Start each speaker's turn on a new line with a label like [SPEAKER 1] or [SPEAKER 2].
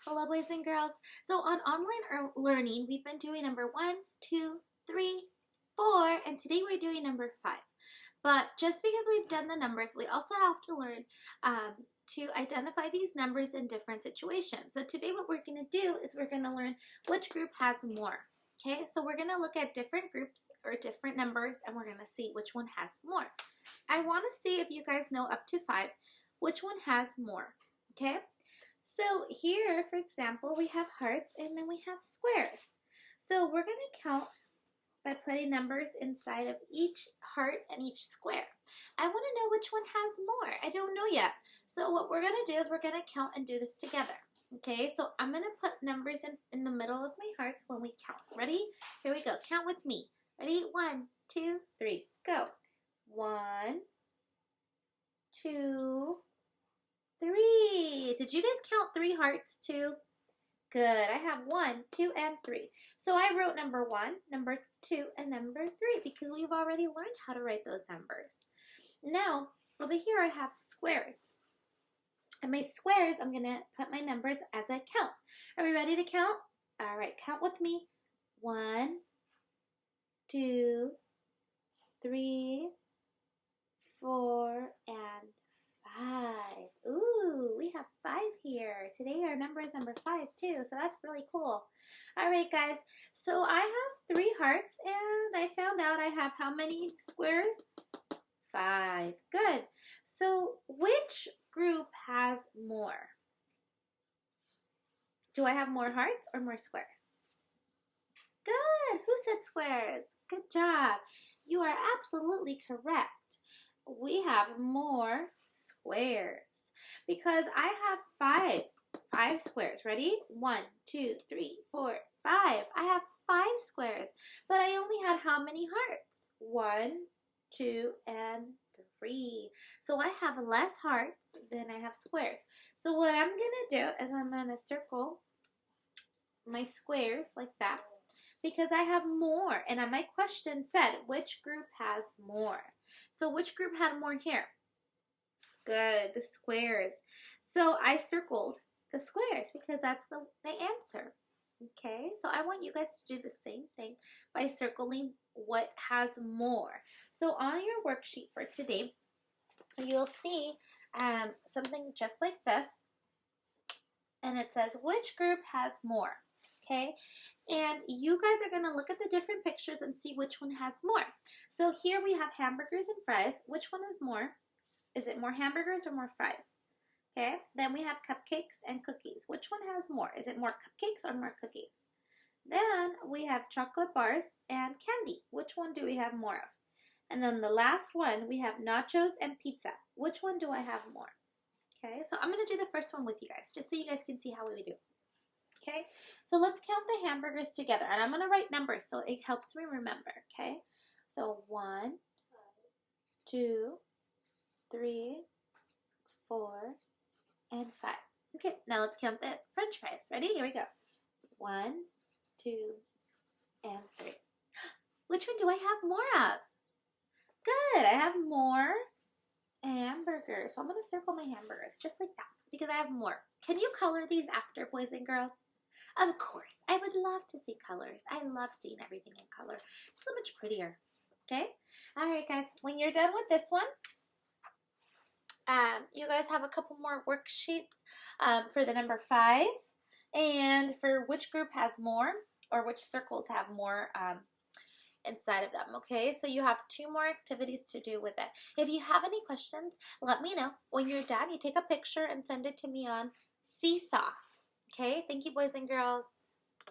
[SPEAKER 1] Hello, boys and girls. So on online learning, we've been doing number 1, 2, 3, 4, and today we're doing number 5. But just because we've done the numbers, we also have to learn to identify these numbers in different situations. So today what we're going to do is we're going to learn which group has more. Okay, so we're going to look at different groups or different numbers, and we're going to see which one has more. I want to see if you guys know up to 5, which one has more. Okay. So here, for example, we have hearts and then we have squares. So we're going to count by putting numbers inside of each heart and each square. I want to know which one has more. I don't know yet. So what we're going to do is we're going to count and do this together. Okay, so I'm going to put numbers in the middle of my hearts when we count. Ready? Here we go. Count with me. Ready? 1, 2, 3, go. 1, 2, 3. Did you guys count 3 hearts too? Good. I have 1, 2, and 3. So I wrote number 1, number 2, and number 3 because we've already learned how to write those numbers. Now, over here I have squares. And my squares, I'm going to put my numbers as I count. Are we ready to count? All right, count with me. 1, 2, 3, 4, and 5. Ooh, we have 5 here. Today our number is number 5 too, so that's really cool. All right, guys, so I have 3 hearts, and I found out I have how many squares? 5. Good. So which group has more? Do I have more hearts or more squares? Good. Who said squares? Good job. You are absolutely correct. We have more squares because I have 5 squares. Ready? 1, 2, 3, 4, 5. I have 5 squares, but I only had how many hearts? 1, 2, and 3. So I have less hearts than I have squares. So what I'm gonna do is I'm gonna circle my squares like that because I have more, and my question said which group has more. So which group had more here? Good, the squares. So I circled the squares because that's the answer. Okay, so I want you guys to do the same thing by circling what has more. So on your worksheet for today, you'll see something just like this, and it says which group has more. Okay, and you guys are going to look at the different pictures and see which one has more. So here we have hamburgers and fries. Which one is more? Is it more hamburgers or more fries? Okay, then we have cupcakes and cookies. Which one has more? Is it more cupcakes or more cookies? Then we have chocolate bars and candy. Which one do we have more of? And then the last one, we have nachos and pizza. Which one do I have more? Okay, so I'm going to do the first one with you guys, just so you guys can see how we do. Okay, so let's count the hamburgers together. And I'm going to write numbers so it helps me remember. Okay, so 1, 2, 3, 4, and 5. Okay, now let's count the french fries. Ready? Here we go. 1, 2, and 3. Which one do I have more of? Good, I have more hamburgers. So I'm going to circle my hamburgers just like that because I have more. Can you color these after, boys and girls? Of course, I would love to see colors. I love seeing everything in color. It's so much prettier. Okay? All right, guys, when you're done with this one, you guys have a couple more worksheets for the number 5 and for which group has more or which circles have more inside of them. Okay, so you have 2 more activities to do with it. If you have any questions, let me know. When you're done, you take a picture and send it to me on Seesaw. Okay, thank you, boys and girls.